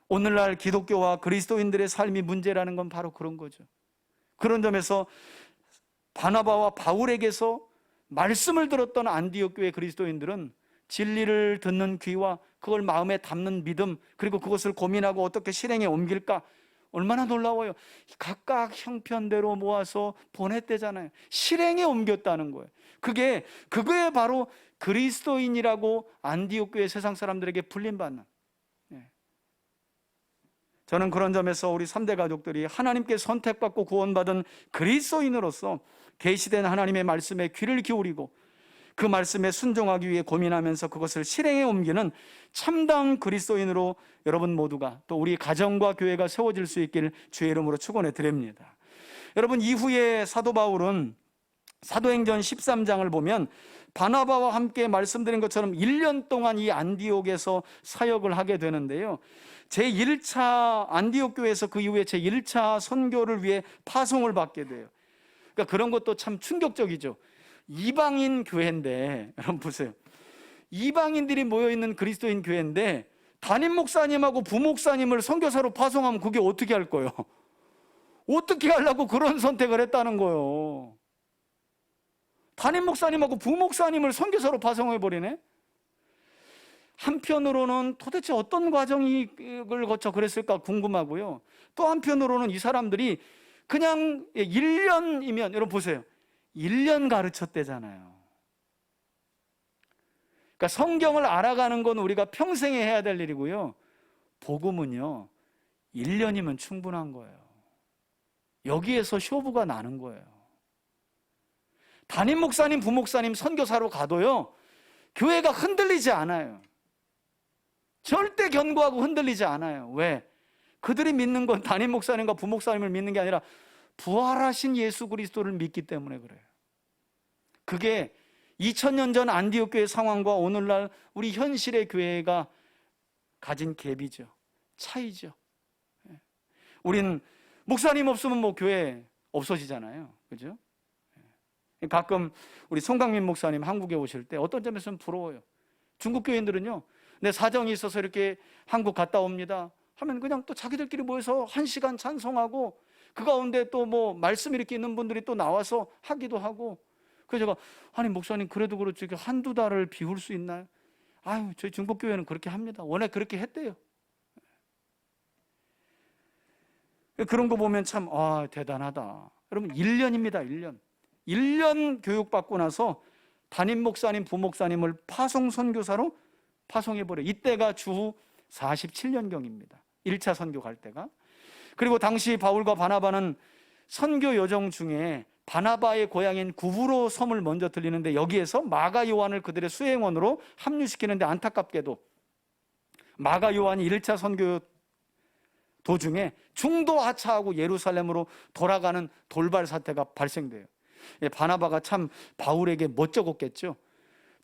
오늘날 기독교와 그리스도인들의 삶이 문제라는 건 바로 그런 거죠. 그런 점에서 바나바와 바울에게서 말씀을 들었던 안디옥 교회 그리스도인들은 진리를 듣는 귀와 그걸 마음에 담는 믿음, 그리고 그것을 고민하고 어떻게 실행에 옮길까, 얼마나 놀라워요. 각각 형편대로 모아서 보냈대잖아요. 실행에 옮겼다는 거예요. 그게 바로 그리스도인이라고 안디옥 교회 세상 사람들에게 불림받는. 저는 그런 점에서 우리 3대 가족들이 하나님께 선택받고 구원받은 그리스도인으로서 계시된 하나님의 말씀에 귀를 기울이고 그 말씀에 순종하기 위해 고민하면서 그것을 실행에 옮기는 참다운 그리스도인으로 여러분 모두가, 또 우리 가정과 교회가 세워질 수 있길 주의 이름으로 축원해 드립니다. 여러분, 이후에 사도 바울은 사도행전 13장을 보면 바나바와 함께 말씀드린 것처럼 1년 동안 이 안디옥에서 사역을 하게 되는데요. 제1차 안디옥 교회에서 그 이후에 제1차 선교를 위해 파송을 받게 돼요. 그러니까 그런 것도 참 충격적이죠. 이방인 교회인데, 여러분 보세요. 이방인들이 모여있는 그리스도인 교회인데 담임 목사님하고 부목사님을 선교사로 파송하면 그게 어떻게 할 거예요? 어떻게 하려고 그런 선택을 했다는 거예요. 담임 목사님하고 부목사님을 선교사로 파송해버리네? 한편으로는 도대체 어떤 과정을 거쳐 그랬을까 궁금하고요. 또 한편으로는 이 사람들이 그냥 1년이면, 여러분 보세요. 1년 가르쳤대잖아요. 그러니까 성경을 알아가는 건 우리가 평생에 해야 될 일이고요. 복음은요, 1년이면 충분한 거예요. 여기에서 쇼부가 나는 거예요. 담임 목사님, 부목사님 선교사로 가도요, 교회가 흔들리지 않아요. 절대 견고하고 흔들리지 않아요. 왜? 그들이 믿는 건 담임 목사님과 부목사님을 믿는 게 아니라 부활하신 예수 그리스도를 믿기 때문에 그래요. 그게 2000년 전 안디옥 교회 상황과 오늘날 우리 현실의 교회가 가진 갭이죠. 차이죠. 우린 목사님 없으면 뭐 교회 없어지잖아요. 그죠? 가끔 우리 송강민 목사님 한국에 오실 때 어떤 점에서는 부러워요. 중국 교인들은요, 내 사정이 있어서 이렇게 한국 갔다 옵니다 하면 그냥 또 자기들끼리 모여서 1시간 찬송하고 그 가운데 또 뭐 말씀 이렇게 있는 분들이 또 나와서 하기도 하고. 그래서 제가 아니 목사님 그래도 그렇지 한두 달을 비울 수 있나요? 아유 저희 중국교회는 그렇게 합니다. 원래 그렇게 했대요. 그런 거 보면 참 대단하다. 여러분 1년입니다. 1년 교육받고 나서 담임 목사님, 부목사님을 파송 선교사로 파송해버려. 이때가 주후 47년경입니다. 1차 선교 갈 때가. 그리고 당시 바울과 바나바는 선교 여정 중에 바나바의 고향인 구브로 섬을 먼저 들리는데 여기에서 마가 요한을 그들의 수행원으로 합류시키는데 안타깝게도 마가 요한이 1차 선교 도중에 중도 하차하고 예루살렘으로 돌아가는 돌발 사태가 발생돼요. 바나바가 참 바울에게 멋쩍었겠죠.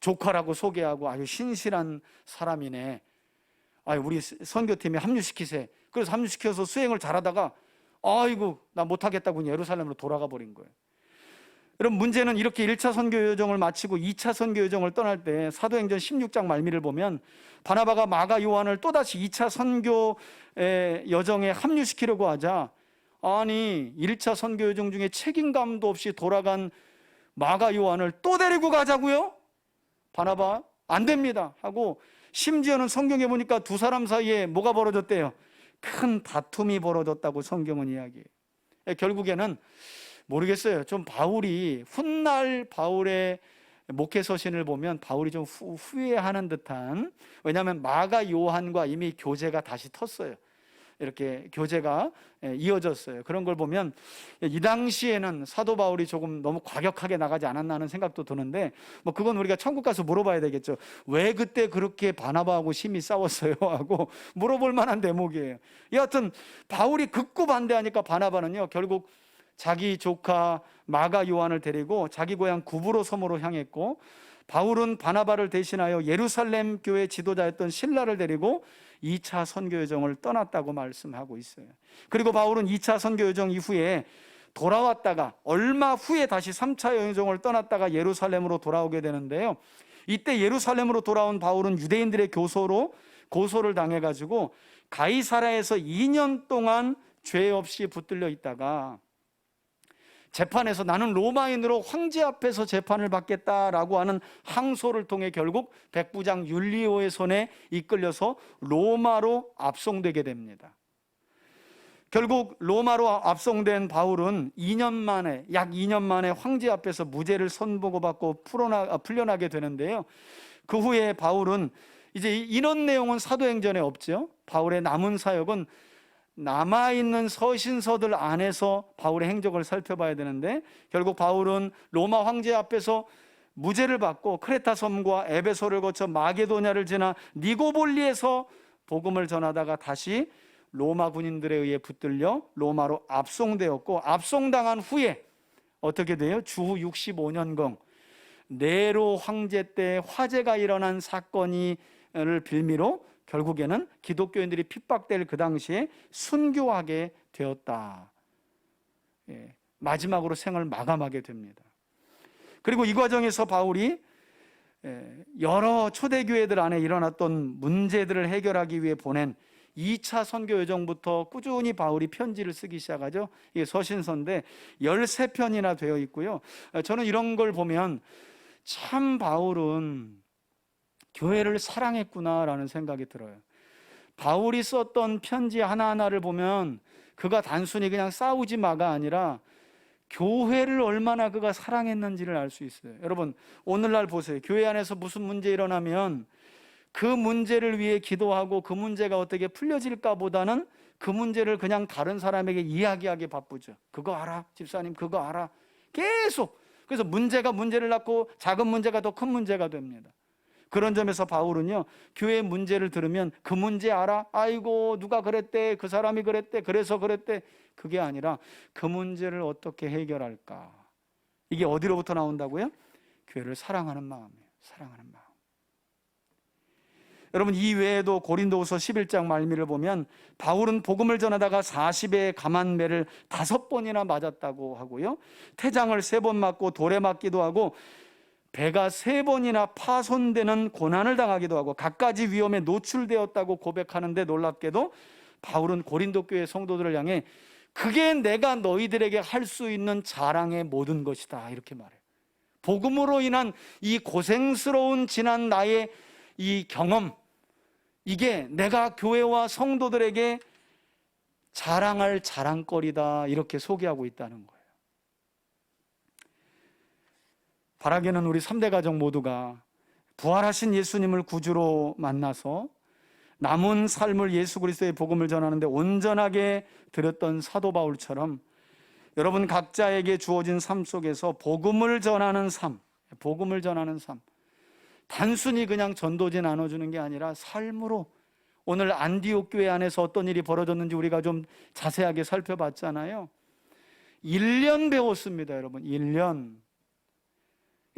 조카라고 소개하고 아주 신실한 사람이네. 우리 선교팀에 합류시키세. 그래서 합류시켜서 수행을 잘하다가 아이고 나 못하겠다고 예루살렘으로 돌아가 버린 거예요. 여러분 문제는 이렇게 1차 선교 여정을 마치고 2차 선교 여정을 떠날 때 사도행전 16장 말미를 보면 바나바가 마가 요한을 또다시 2차 선교 여정에 합류시키려고 하자 아니 1차 선교 여정 중에 책임감도 없이 돌아간 마가 요한을 또 데리고 가자고요? 바나바 안 됩니다 하고 심지어는 성경에 보니까 두 사람 사이에 뭐가 벌어졌대요? 큰 다툼이 벌어졌다고 성경은 이야기해요. 결국에는 모르겠어요. 좀 바울이 훗날 바울의 목회 서신을 보면 바울이 좀 후회하는 듯한, 왜냐하면 마가 요한과 이미 교제가 다시 텄어요. 이렇게 교제가 이어졌어요. 그런 걸 보면 이 당시에는 사도 바울이 조금 너무 과격하게 나가지 않았나 하는 생각도 드는데 뭐 그건 우리가 천국 가서 물어봐야 되겠죠. 왜 그때 그렇게 바나바하고 심히 싸웠어요? 하고 물어볼 만한 대목이에요. 여하튼 바울이 극구 반대하니까 바나바는요 결국 자기 조카 마가 요한을 데리고 자기 고향 구브로 섬으로 향했고 바울은 바나바를 대신하여 예루살렘 교회 지도자였던 실라를 데리고 2차 선교 여정을 떠났다고 말씀하고 있어요. 그리고 바울은 2차 선교 여정 이후에 돌아왔다가 얼마 후에 다시 3차 여정을 떠났다가 예루살렘으로 돌아오게 되는데요. 이때 예루살렘으로 돌아온 바울은 유대인들의 고소를 당해가지고 가이사라에서 2년 동안 죄 없이 붙들려 있다가 재판에서 나는 로마인으로 황제 앞에서 재판을 받겠다라고 하는 항소를 통해 결국 백부장 율리오의 손에 이끌려서 로마로 압송되게 됩니다. 결국 로마로 압송된 바울은 약 2년 만에 황제 앞에서 무죄를 선고받고 풀려나게 되는데요. 그 후에 바울은 이제 이런 내용은 사도행전에 없죠. 바울의 남은 사역은 남아있는 서신서들 안에서 바울의 행적을 살펴봐야 되는데 결국 바울은 로마 황제 앞에서 무죄를 받고 크레타 섬과 에베소를 거쳐 마게도냐를 지나 니고볼리에서 복음을 전하다가 다시 로마 군인들에 의해 붙들려 로마로 압송되었고 압송당한 후에 어떻게 돼요? 주후 65년경 네로 황제 때 화재가 일어난 사건을 빌미로 결국에는 기독교인들이 핍박될 그 당시에 순교하게 되었다. 마지막으로 생을 마감하게 됩니다. 그리고 이 과정에서 바울이 여러 초대교회들 안에 일어났던 문제들을 해결하기 위해 보낸 2차 선교 여정부터 꾸준히 바울이 편지를 쓰기 시작하죠. 이게 서신서인데 13편이나 되어 있고요. 저는 이런 걸 보면 참 바울은 교회를 사랑했구나라는 생각이 들어요. 바울이 썼던 편지 하나하나를 보면 그가 단순히 그냥 싸우지 마가 아니라 교회를 얼마나 그가 사랑했는지를 알 수 있어요. 여러분, 오늘날 보세요. 교회 안에서 무슨 문제 일어나면 그 문제를 위해 기도하고 그 문제가 어떻게 풀려질까 보다는 그 문제를 그냥 다른 사람에게 이야기하기 바쁘죠. 그거 알아? 집사님 그거 알아? 계속. 그래서 문제가 문제를 낳고 작은 문제가 더 큰 문제가 됩니다. 그런 점에서 바울은요, 교회 문제를 들으면 그 문제 알아? 아이고 누가 그랬대, 그 사람이 그랬대, 그래서 그랬대. 그게 아니라 그 문제를 어떻게 해결할까. 이게 어디로부터 나온다고요? 교회를 사랑하는 마음이에요. 사랑하는 마음. 여러분, 이 외에도 고린도후서 11장 말미를 보면 바울은 복음을 전하다가 40의 감한매를 5번이나 맞았다고 하고요, 태장을 3번 맞고 돌에 맞기도 하고 배가 3번이나 파손되는 고난을 당하기도 하고 갖가지 위험에 노출되었다고 고백하는데, 놀랍게도 바울은 고린도 교회 성도들을 향해 그게 내가 너희들에게 할 수 있는 자랑의 모든 것이다 이렇게 말해요. 복음으로 인한 이 고생스러운 지난 나의 이 경험, 이게 내가 교회와 성도들에게 자랑할 자랑거리다 이렇게 소개하고 있다는 거예요. 바라기는 우리 3대 가족 모두가 부활하신 예수님을 구주로 만나서 남은 삶을 예수 그리스도의 복음을 전하는데 온전하게 드렸던 사도 바울처럼 여러분 각자에게 주어진 삶 속에서 복음을 전하는 삶, 복음을 전하는 삶, 단순히 그냥 전도지 나눠주는 게 아니라 삶으로, 오늘 안디옥 교회 안에서 어떤 일이 벌어졌는지 우리가 좀 자세하게 살펴봤잖아요. 1년 배웠습니다, 여러분. 1년.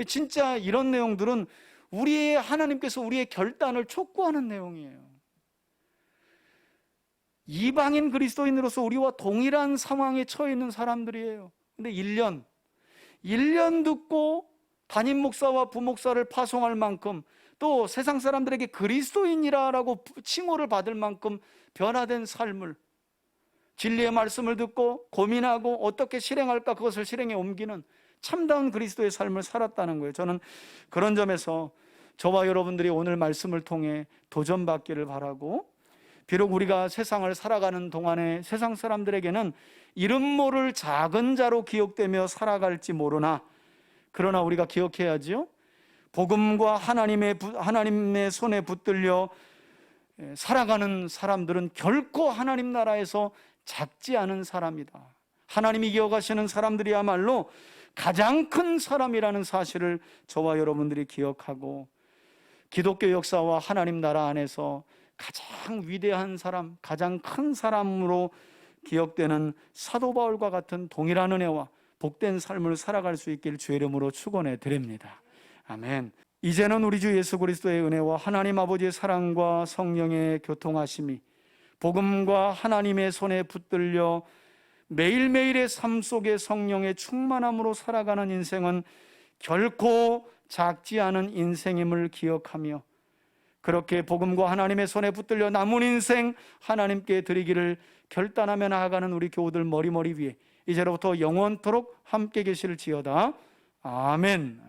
진짜 이런 내용들은 우리의 하나님께서 우리의 결단을 촉구하는 내용이에요. 이방인 그리스도인으로서 우리와 동일한 상황에 처해 있는 사람들이에요. 근데 1년 듣고 담임 목사와 부목사를 파송할 만큼, 또 세상 사람들에게 그리스도인이라고 칭호를 받을 만큼 변화된 삶을, 진리의 말씀을 듣고 고민하고 어떻게 실행할까 그것을 실행에 옮기는 참다운 그리스도의 삶을 살았다는 거예요. 저는 그런 점에서 저와 여러분들이 오늘 말씀을 통해 도전받기를 바라고, 비록 우리가 세상을 살아가는 동안에 세상 사람들에게는 이름 모를 작은 자로 기억되며 살아갈지 모르나, 그러나 우리가 기억해야지요, 복음과 하나님의 손에 붙들려 살아가는 사람들은 결코 하나님 나라에서 작지 않은 사람이다. 하나님이 기억하시는 사람들이야말로 가장 큰 사람이라는 사실을 저와 여러분들이 기억하고, 기독교 역사와 하나님 나라 안에서 가장 위대한 사람, 가장 큰 사람으로 기억되는 사도 바울과 같은 동일한 은혜와 복된 삶을 살아갈 수 있길 주의 이름으로 축원해 드립니다. 아멘. 이제는 우리 주 예수 그리스도의 은혜와 하나님 아버지의 사랑과 성령의 교통하심이, 복음과 하나님의 손에 붙들려 매일매일의 삶 속에 성령의 충만함으로 살아가는 인생은 결코 작지 않은 인생임을 기억하며, 그렇게 복음과 하나님의 손에 붙들려 남은 인생 하나님께 드리기를 결단하며 나아가는 우리 교우들 머리머리 위에 이제로부터 영원토록 함께 계실지어다. 아멘.